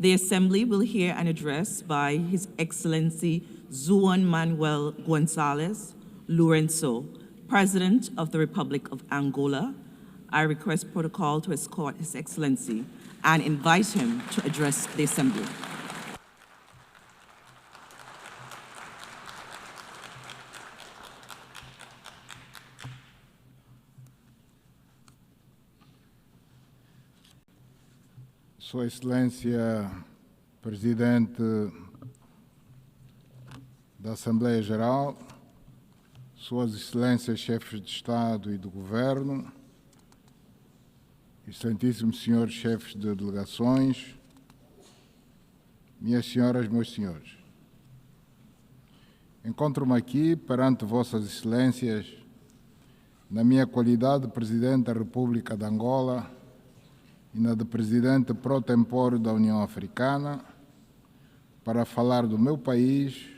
The Assembly will hear an address by His Excellency Juan Manuel Gonzalez Lourenço, President of the Republic of Angola. I request protocol to escort His Excellency and invite him to address the Assembly. Sua Excelência, Presidente da Assembleia Geral, Suas Excelências, Chefes de Estado e do Governo, Excelentíssimos Senhores Chefes de Delegações, minhas senhoras, meus senhores. Encontro-me aqui perante Vossas Excelências, na minha qualidade de Presidente da República de Angola e na de Presidente pro tempore da União Africana, para falar do meu país,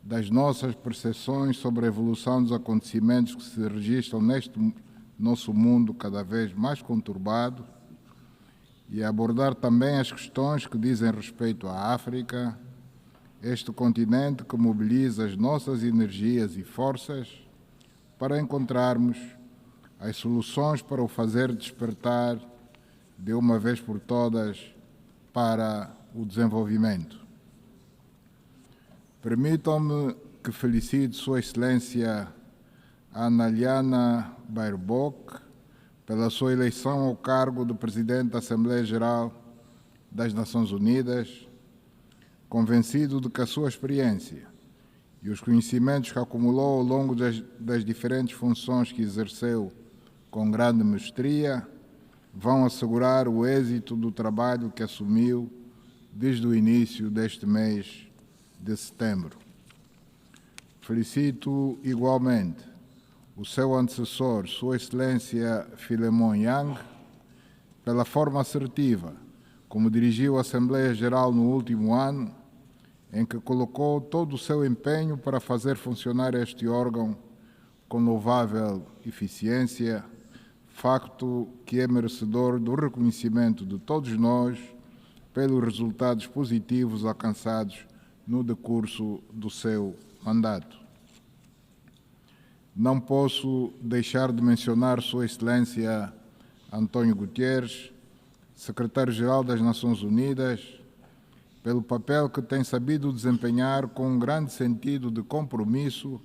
das nossas percepções sobre a evolução dos acontecimentos que se registram neste nosso mundo cada vez mais conturbado e abordar também as questões que dizem respeito à África, este continente que mobiliza as nossas energias e forças para encontrarmos as soluções para o fazer despertar de uma vez por todas para o desenvolvimento. Permitam-me que felicite Sua Excelência Ana Liana Baerbock pela sua eleição ao cargo de Presidente da Assembleia Geral das Nações Unidas, convencido de que a sua experiência e os conhecimentos que acumulou ao longo das diferentes funções que exerceu com grande mestria vão assegurar o êxito do trabalho que assumiu desde o início deste mês de setembro. Felicito igualmente o seu antecessor, Sua Excelência Philemon Yang, pela forma assertiva como dirigiu a Assembleia Geral no último ano, em que colocou todo o seu empenho para fazer funcionar este órgão com louvável eficiência, facto que é merecedor do reconhecimento de todos nós pelos resultados positivos alcançados no decurso do seu mandato. Não posso deixar de mencionar Sua Excelência António Guterres, Secretário-Geral das Nações Unidas, pelo papel que tem sabido desempenhar com um grande sentido de compromisso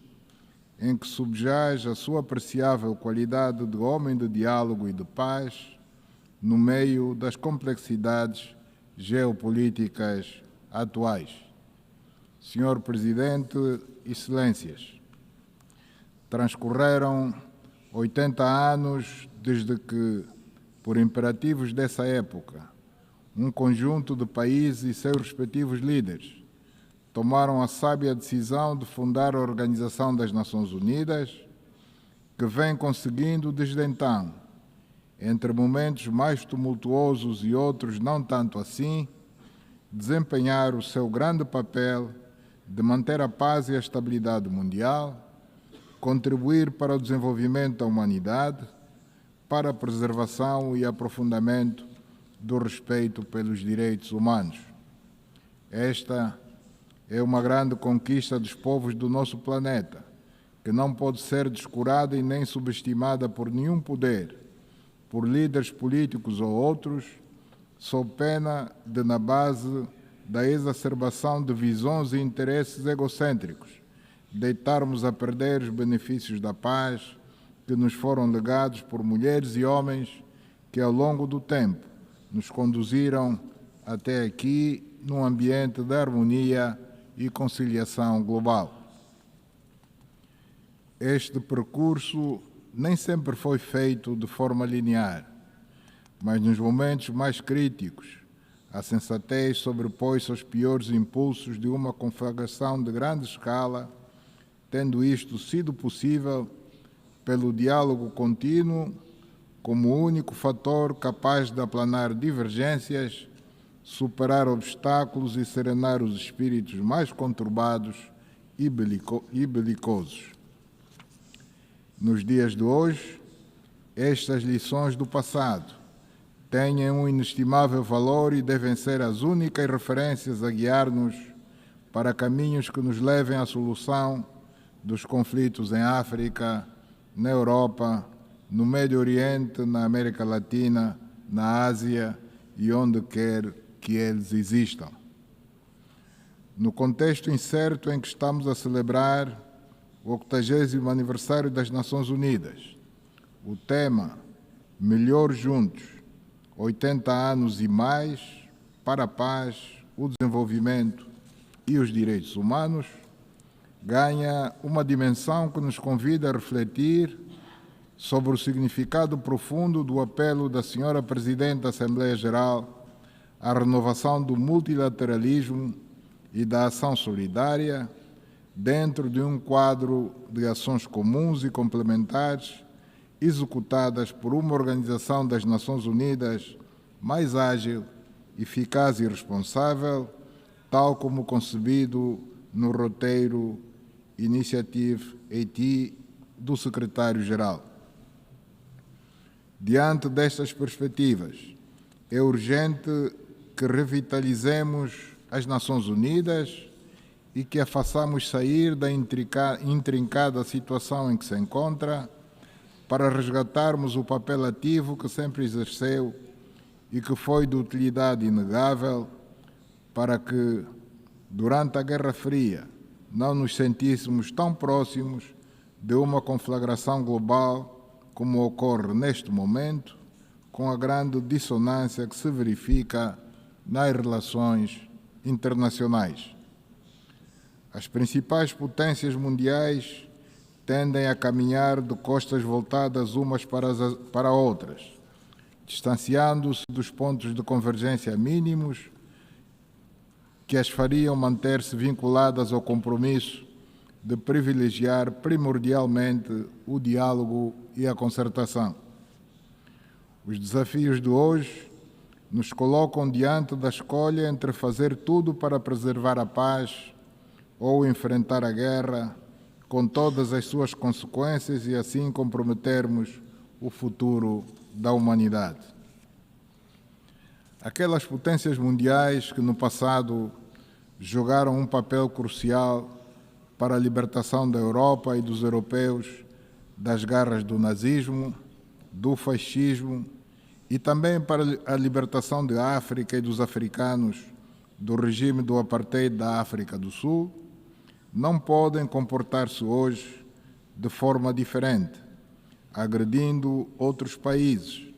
em que subjaz a sua apreciável qualidade de homem de diálogo e de paz no meio das complexidades geopolíticas atuais. Senhor Presidente, Excelências, transcorreram 80 anos desde que, por imperativos dessa época, um conjunto de países e seus respectivos líderes tomaram a sábia decisão de fundar a Organização das Nações Unidas, que vem conseguindo desde então, entre momentos mais tumultuosos e outros não tanto assim, desempenhar o seu grande papel de manter a paz e a estabilidade mundial, contribuir para o desenvolvimento da humanidade, para a preservação e aprofundamento do respeito pelos direitos humanos. Esta é uma grande conquista dos povos do nosso planeta, que não pode ser descurada e nem subestimada por nenhum poder, por líderes políticos ou outros, sob pena de, na base da exacerbação de visões e interesses egocêntricos, deitarmos a perder os benefícios da paz que nos foram legados por mulheres e homens que, ao longo do tempo, nos conduziram até aqui num ambiente de harmonia e conciliação global. Este percurso nem sempre foi feito de forma linear, mas nos momentos mais críticos, a sensatez sobrepôs-se aos piores impulsos de uma conflagração de grande escala, tendo isto sido possível pelo diálogo contínuo como único fator capaz de aplanar divergências, superar obstáculos e serenar os espíritos mais conturbados e belicosos. Nos dias de hoje, estas lições do passado têm um inestimável valor e devem ser as únicas referências a guiar-nos para caminhos que nos levem à solução dos conflitos em África, na Europa, no Médio Oriente, na América Latina, na Ásia e onde quer que eles existam. No contexto incerto em que estamos a celebrar o 80º aniversário das Nações Unidas, o tema Melhor Juntos, 80 anos e mais para a paz, o desenvolvimento e os direitos humanos, ganha uma dimensão que nos convida a refletir sobre o significado profundo do apelo da Senhora Presidente da Assembleia Geral à renovação do multilateralismo e da ação solidária dentro de um quadro de ações comuns e complementares executadas por uma Organização das Nações Unidas mais ágil, eficaz e responsável, tal como concebido no roteiro Initiative Haiti do Secretário-Geral. Diante destas perspectivas, é urgente que revitalizemos as Nações Unidas e que a façamos sair da intrincada situação em que se encontra para resgatarmos o papel ativo que sempre exerceu e que foi de utilidade inegável para que, durante a Guerra Fria, não nos sentíssemos tão próximos de uma conflagração global como ocorre neste momento, com a grande dissonância que se verifica nas relações internacionais. As principais potências mundiais tendem a caminhar de costas voltadas umas para outras, distanciando-se dos pontos de convergência mínimos que as fariam manter-se vinculadas ao compromisso de privilegiar primordialmente o diálogo e a concertação. Os desafios de hoje nos colocam diante da escolha entre fazer tudo para preservar a paz ou enfrentar a guerra, com todas as suas consequências e assim comprometermos o futuro da humanidade. Aquelas potências mundiais que no passado jogaram um papel crucial para a libertação da Europa e dos europeus das garras do nazismo, do fascismo e também para a libertação da África e dos africanos do regime do apartheid da África do Sul, não podem comportar-se hoje de forma diferente, agredindo outros países,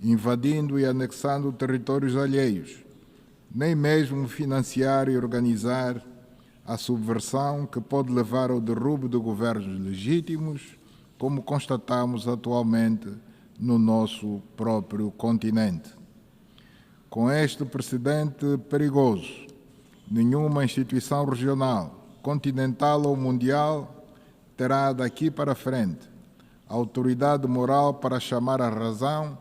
invadindo e anexando territórios alheios, nem mesmo financiar e organizar a subversão que pode levar ao derrubo de governos legítimos, como constatamos atualmente no nosso próprio continente. Com este precedente perigoso, nenhuma instituição regional, continental ou mundial terá daqui para frente a autoridade moral para chamar à razão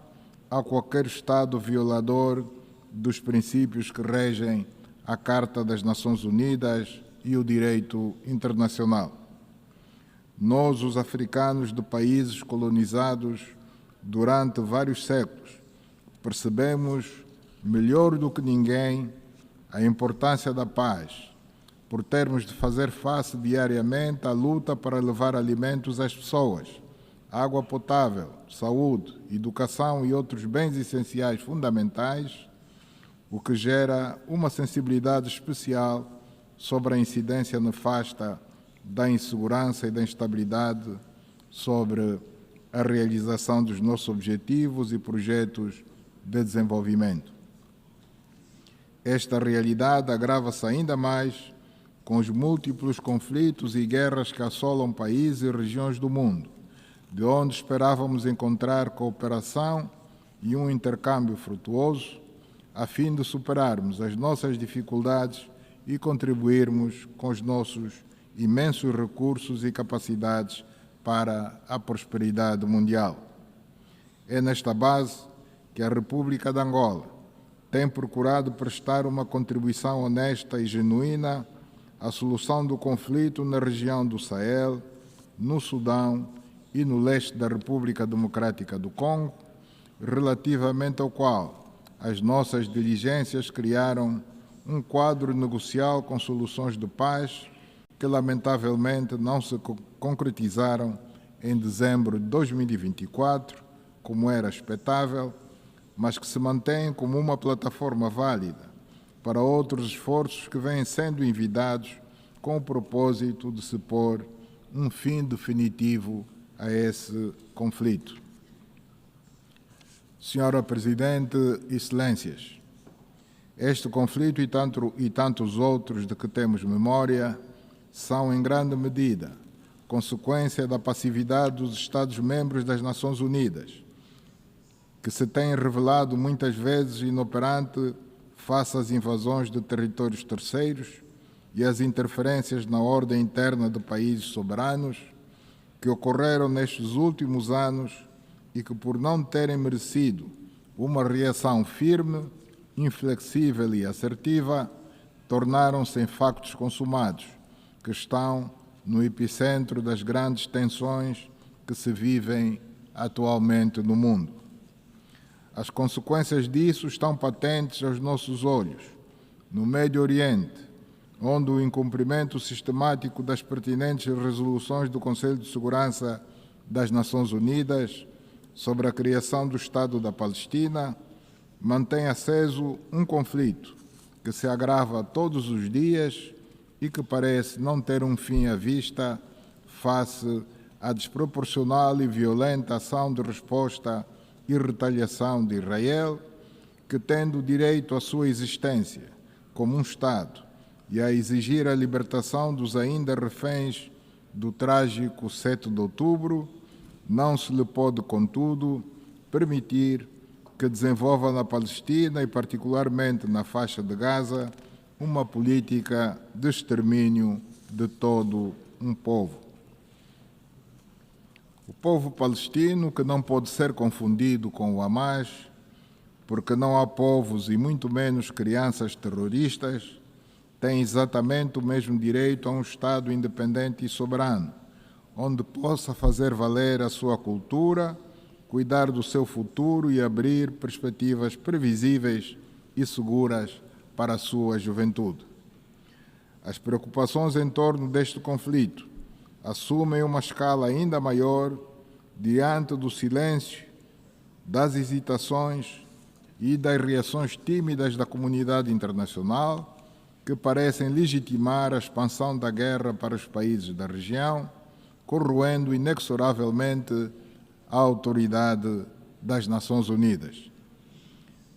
a qualquer Estado violador dos princípios que regem a Carta das Nações Unidas e o direito internacional. Nós, os africanos de países colonizados durante vários séculos, percebemos melhor do que ninguém a importância da paz, por termos de fazer face diariamente à luta para levar alimentos às pessoas, água potável, saúde, educação e outros bens essenciais fundamentais, o que gera uma sensibilidade especial sobre a incidência nefasta da insegurança e da instabilidade sobre a realização dos nossos objetivos e projetos de desenvolvimento. Esta realidade agrava-se ainda mais com os múltiplos conflitos e guerras que assolam países e regiões do mundo, de onde esperávamos encontrar cooperação e um intercâmbio frutuoso, a fim de superarmos as nossas dificuldades e contribuirmos com os nossos imensos recursos e capacidades para a prosperidade mundial. É nesta base que a República de Angola tem procurado prestar uma contribuição honesta e genuína à solução do conflito na região do Sahel, no Sudão e no leste da República Democrática do Congo, relativamente ao qual as nossas diligências criaram um quadro negocial com soluções de paz que, lamentavelmente, não se concretizaram em dezembro de 2024, como era expectável, mas que se mantêm como uma plataforma válida para outros esforços que vêm sendo envidados com o propósito de se pôr um fim definitivo a esse conflito. Senhora Presidente, Excelências, este conflito e tantos outros de que temos memória são, em grande medida, consequência da passividade dos Estados-membros das Nações Unidas, que se têm revelado muitas vezes inoperante face às invasões de territórios terceiros e às interferências na ordem interna de países soberanos que ocorreram nestes últimos anos e que, por não terem merecido uma reação firme, inflexível e assertiva, tornaram-se em factos consumados, que estão no epicentro das grandes tensões que se vivem atualmente no mundo. As consequências disso estão patentes aos nossos olhos, no Médio Oriente, onde o incumprimento sistemático das pertinentes resoluções do Conselho de Segurança das Nações Unidas sobre a criação do Estado da Palestina mantém aceso um conflito que se agrava todos os dias e que parece não ter um fim à vista face à desproporcional e violenta ação de resposta e retaliação de Israel, que, tendo direito à sua existência como um Estado e a exigir a libertação dos ainda reféns do trágico 7 de outubro, não se lhe pode, contudo, permitir que desenvolva na Palestina e particularmente na faixa de Gaza uma política de extermínio de todo um povo. O povo palestino, que não pode ser confundido com o Hamas, porque não há povos e muito menos crianças terroristas, tem exatamente o mesmo direito a um Estado independente e soberano, onde possa fazer valer a sua cultura, cuidar do seu futuro e abrir perspectivas previsíveis e seguras para a sua juventude. As preocupações em torno deste conflito assumem uma escala ainda maior diante do silêncio, das hesitações e das reações tímidas da comunidade internacional, que parecem legitimar a expansão da guerra para os países da região, corroendo inexoravelmente a autoridade das Nações Unidas.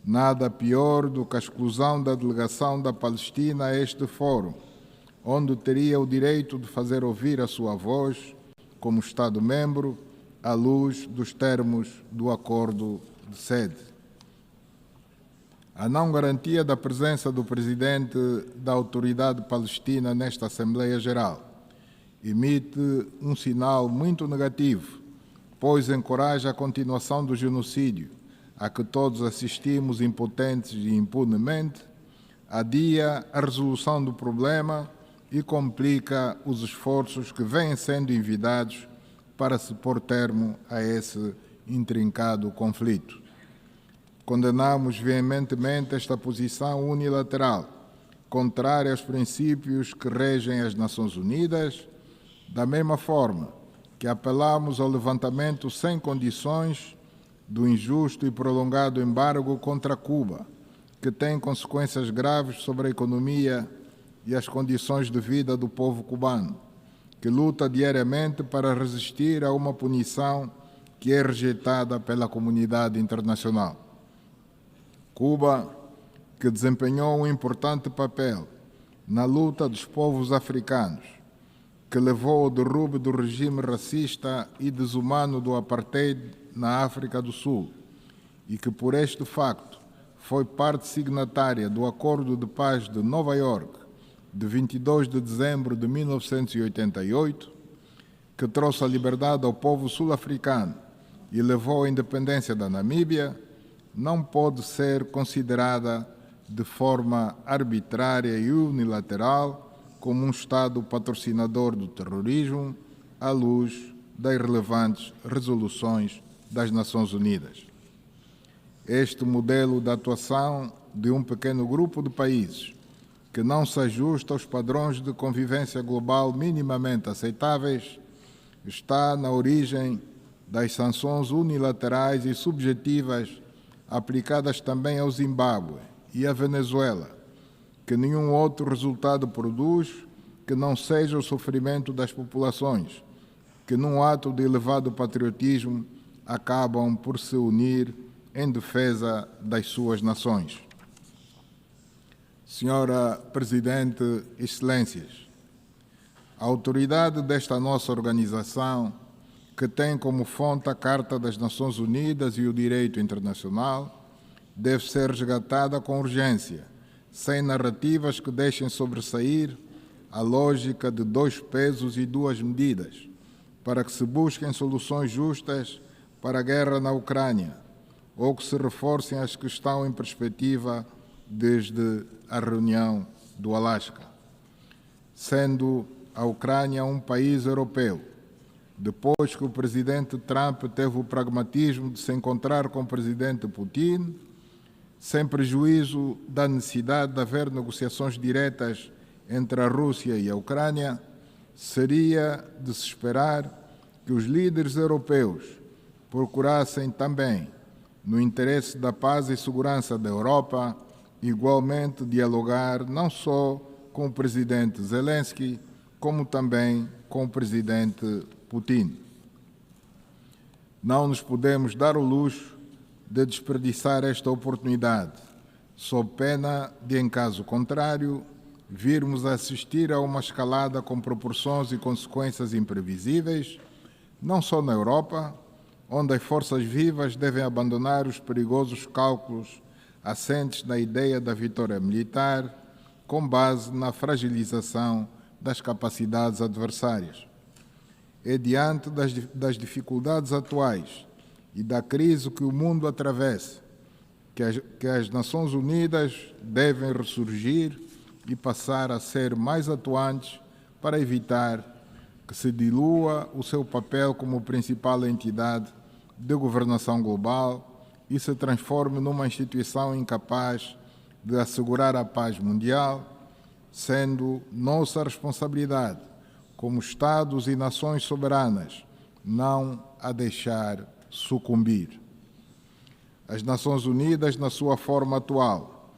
Nada pior do que a exclusão da delegação da Palestina a este fórum, onde teria o direito de fazer ouvir a sua voz como Estado-membro à luz dos termos do acordo de sede. A não garantia da presença do presidente da Autoridade Palestina nesta Assembleia Geral emite um sinal muito negativo, pois encoraja a continuação do genocídio a que todos assistimos impotentes e impunemente, adia a resolução do problema e complica os esforços que vêm sendo envidados para se pôr termo a esse intrincado conflito. Condenamos veementemente esta posição unilateral, contrária aos princípios que regem as Nações Unidas, da mesma forma que apelamos ao levantamento sem condições do injusto e prolongado embargo contra Cuba, que tem consequências graves sobre a economia e as condições de vida do povo cubano, que luta diariamente para resistir a uma punição que é rejeitada pela comunidade internacional. Cuba, que desempenhou um importante papel na luta dos povos africanos, que levou ao derrube do regime racista e desumano do apartheid na África do Sul e que, por este facto, foi parte signatária do Acordo de Paz de Nova Iorque, de 22 de dezembro de 1988, que trouxe a liberdade ao povo sul-africano e levou à independência da Namíbia, não pode ser considerada de forma arbitrária e unilateral como um Estado patrocinador do terrorismo à luz das relevantes resoluções das Nações Unidas. este modelo de atuação de um pequeno grupo de países que não se ajusta aos padrões de convivência global minimamente aceitáveis está na origem das sanções unilaterais e subjetivas aplicadas também ao Zimbábue e à Venezuela, que nenhum outro resultado produz que não seja o sofrimento das populações, que num ato de elevado patriotismo acabam por se unir em defesa das suas nações. Senhora Presidente, Excelências, a autoridade desta nossa organização, que tem como fonte a Carta das Nações Unidas e o direito internacional, deve ser resgatada com urgência, sem narrativas que deixem sobressair a lógica de dois pesos e duas medidas, para que se busquem soluções justas para a guerra na Ucrânia, ou que se reforcem as que estão em perspectiva desde a reunião do Alasca. Sendo a Ucrânia um país europeu, depois que o presidente Trump teve o pragmatismo de se encontrar com o presidente Putin, sem prejuízo da necessidade de haver negociações diretas entre a Rússia e a Ucrânia, seria de se esperar que os líderes europeus procurassem também, no interesse da paz e segurança da Europa, igualmente dialogar não só com o presidente Zelensky, como também com o presidente Putin. Não nos podemos dar o luxo de desperdiçar esta oportunidade, sob pena de, em caso contrário, virmos a assistir a uma escalada com proporções e consequências imprevisíveis, não só na Europa, onde as forças vivas devem abandonar os perigosos cálculos assentes na ideia da vitória militar, com base na fragilização das capacidades adversárias. É diante das dificuldades atuais e da crise que o mundo atravessa que as Nações Unidas devem ressurgir e passar a ser mais atuantes para evitar que se dilua o seu papel como principal entidade de governação global e se transforme numa instituição incapaz de assegurar a paz mundial, sendo nossa responsabilidade, como Estados e nações soberanas, não a deixar sucumbir. As Nações Unidas, na sua forma atual,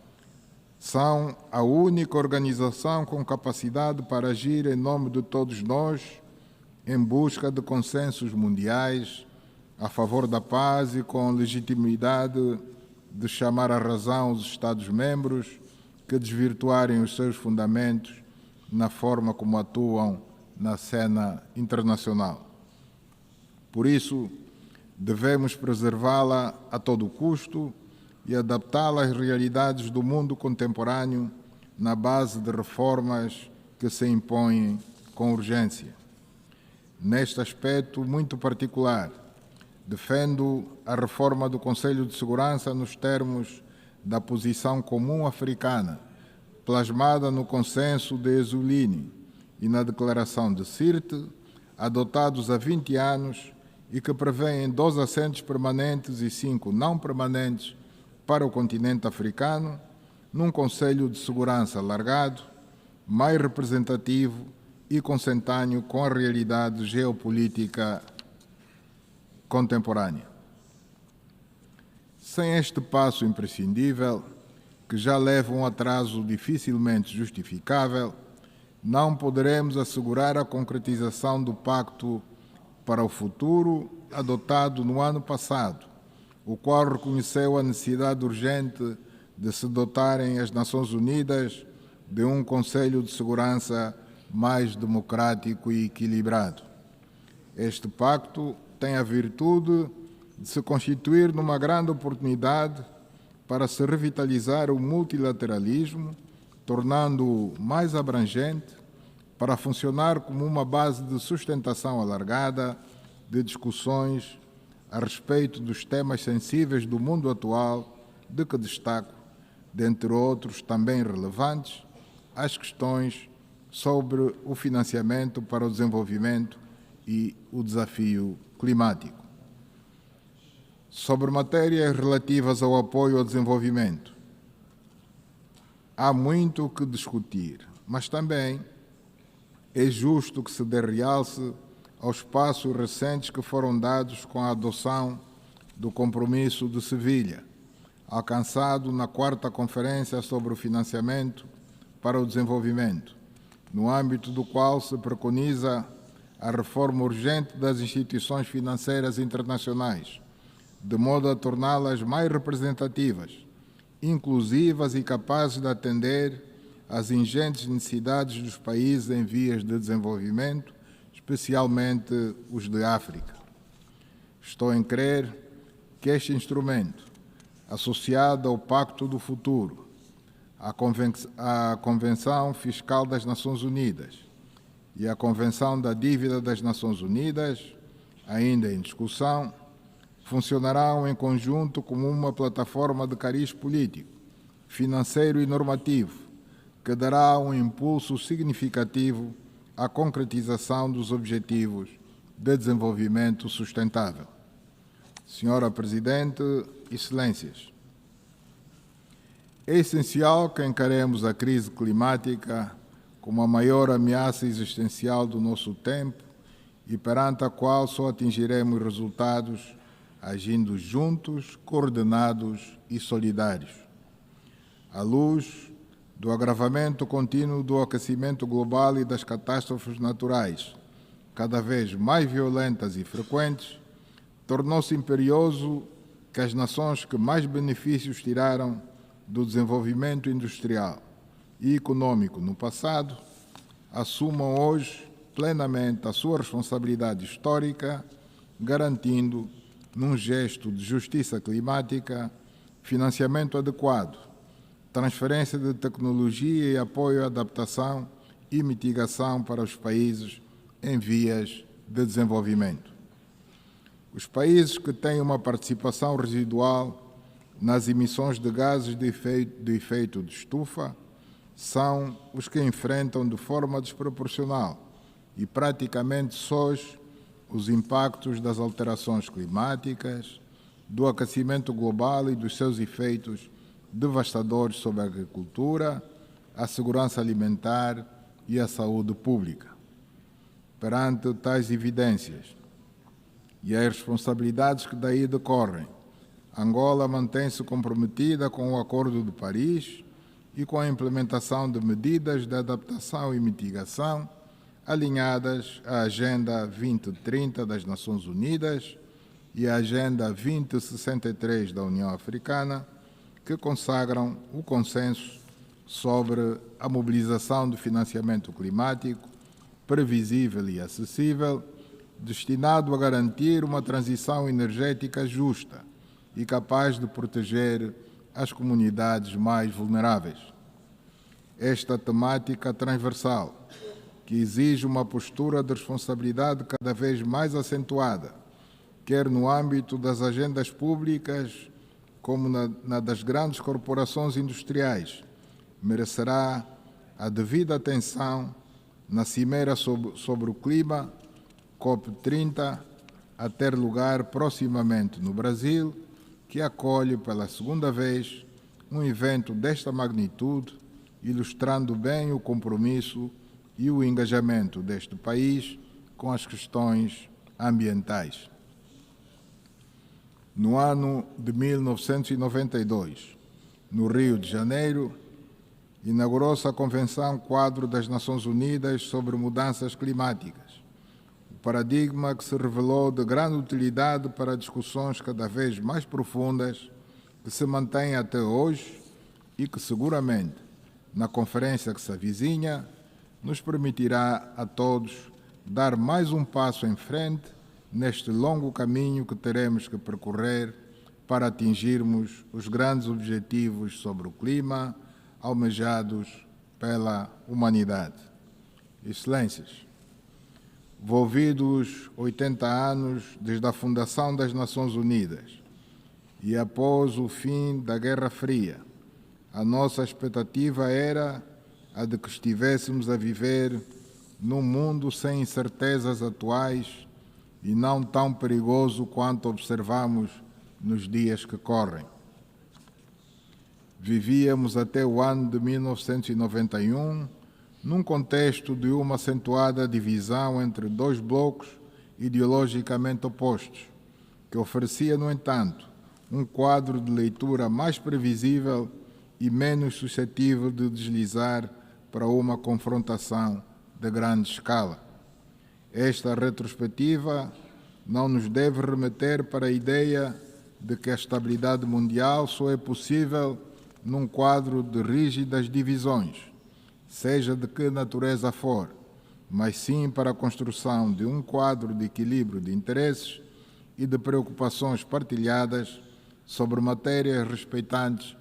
são a única organização com capacidade para agir em nome de todos nós, em busca de consensos mundiais, a favor da paz e com legitimidade de chamar à razão os Estados-membros que desvirtuarem os seus fundamentos na forma como atuam na cena internacional. Por isso, devemos preservá-la a todo custo e adaptá-la às realidades do mundo contemporâneo na base de reformas que se impõem com urgência. Neste aspecto muito particular, defendo a reforma do Conselho de Segurança nos termos da posição comum africana, plasmada no Consenso de Esulini e na Declaração de Sirte, adotados há 20 anos e que prevêem 2 assentos permanentes e 5 não permanentes para o continente africano, num Conselho de Segurança alargado, mais representativo e consentâneo com a realidade geopolítica contemporânea. Sem este passo imprescindível, que já leva um atraso dificilmente justificável, não poderemos assegurar a concretização do Pacto para o Futuro adotado no ano passado, o qual reconheceu a necessidade urgente de se dotarem as Nações Unidas de um Conselho de Segurança mais democrático e equilibrado. Este pacto tem a virtude de se constituir numa grande oportunidade para se revitalizar o multilateralismo, tornando-o mais abrangente, para funcionar como uma base de sustentação alargada de discussões a respeito dos temas sensíveis do mundo atual, de que destaco, dentre outros também relevantes, as questões sobre o financiamento para o desenvolvimento e o desafio climático. Sobre matérias relativas ao apoio ao desenvolvimento, há muito o que discutir, mas também é justo que se dê realce aos passos recentes que foram dados com a adoção do Compromisso de Sevilha, alcançado na 4ª Conferência sobre o Financiamento para o Desenvolvimento, no âmbito do qual se preconiza a reforma urgente das instituições financeiras internacionais, de modo a torná-las mais representativas, inclusivas e capazes de atender às ingentes necessidades dos países em vias de desenvolvimento, especialmente os de África. Estou em crer que este instrumento, associado ao Pacto do Futuro, à Convenção Fiscal das Nações Unidas e à Convenção da Dívida das Nações Unidas, ainda em discussão, funcionarão em conjunto como uma plataforma de cariz político, financeiro e normativo, que dará um impulso significativo à concretização dos Objetivos de Desenvolvimento Sustentável. Senhora Presidente, Excelências, é essencial que encaremos a crise climática como a maior ameaça existencial do nosso tempo e perante a qual só atingiremos resultados agindo juntos, coordenados e solidários. À luz do agravamento contínuo do aquecimento global e das catástrofes naturais, cada vez mais violentas e frequentes, tornou-se imperioso que as nações que mais benefícios tiraram do desenvolvimento industrial e econômico no passado assumam hoje plenamente a sua responsabilidade histórica, garantindo, num gesto de justiça climática, financiamento adequado, transferência de tecnologia e apoio à adaptação e mitigação para os países em vias de desenvolvimento. Os países que têm uma participação residual nas emissões de gases de efeito de estufa são os que enfrentam de forma desproporcional e praticamente sós os impactos das alterações climáticas, do aquecimento global e dos seus efeitos devastadores sobre a agricultura, a segurança alimentar e a saúde pública. Perante tais evidências e as responsabilidades que daí decorrem, Angola mantém-se comprometida com o Acordo de Paris e com a implementação de medidas de adaptação e mitigação alinhadas à Agenda 2030 das Nações Unidas e à Agenda 2063 da União Africana, que consagram o consenso sobre a mobilização de financiamento climático previsível e acessível, destinado a garantir uma transição energética justa e capaz de proteger as comunidades mais vulneráveis. Esta temática transversal, que exige uma postura de responsabilidade cada vez mais acentuada, quer no âmbito das agendas públicas, como na das grandes corporações industriais, merecerá a devida atenção na Cimeira sobre o Clima, COP30, a ter lugar proximamente no Brasil, que acolhe pela segunda vez um evento desta magnitude, ilustrando bem o compromisso e o engajamento deste país com as questões ambientais. No ano de 1992, no Rio de Janeiro, inaugurou-se a Convenção Quadro das Nações Unidas sobre Mudanças Climáticas, o paradigma que se revelou de grande utilidade para discussões cada vez mais profundas que se mantêm até hoje e que seguramente, na conferência que se avizinha, nos permitirá a todos dar mais um passo em frente neste longo caminho que teremos que percorrer para atingirmos os grandes objetivos sobre o clima almejados pela humanidade. Excelências, envolvidos 80 anos desde a fundação das Nações Unidas e após o fim da Guerra Fria, a nossa expectativa era a de que estivéssemos a viver num mundo sem incertezas atuais e não tão perigoso quanto observamos nos dias que correm. Vivíamos até o ano de 1991 num contexto de uma acentuada divisão entre dois blocos ideologicamente opostos, que oferecia, no entanto, um quadro de leitura mais previsível e menos suscetível de deslizar para uma confrontação de grande escala. Esta retrospectiva não nos deve remeter para a ideia de que a estabilidade mundial só é possível num quadro de rígidas divisões, seja de que natureza for, mas sim para a construção de um quadro de equilíbrio de interesses e de preocupações partilhadas sobre matérias respeitantes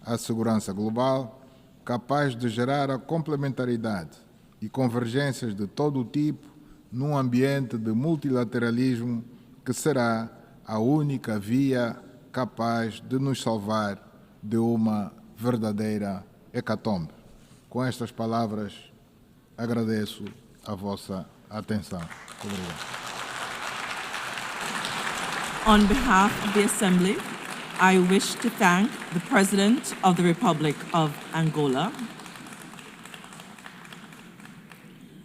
à segurança global, capaz de gerar a complementaridade e convergências de todo o tipo num ambiente de multilateralismo que será a única via capaz de nos salvar de uma verdadeira hecatombe. Com estas palavras, agradeço a vossa atenção. Muito obrigado. On behalf of the Assembly, I wish to thank the President of the Republic of Angola,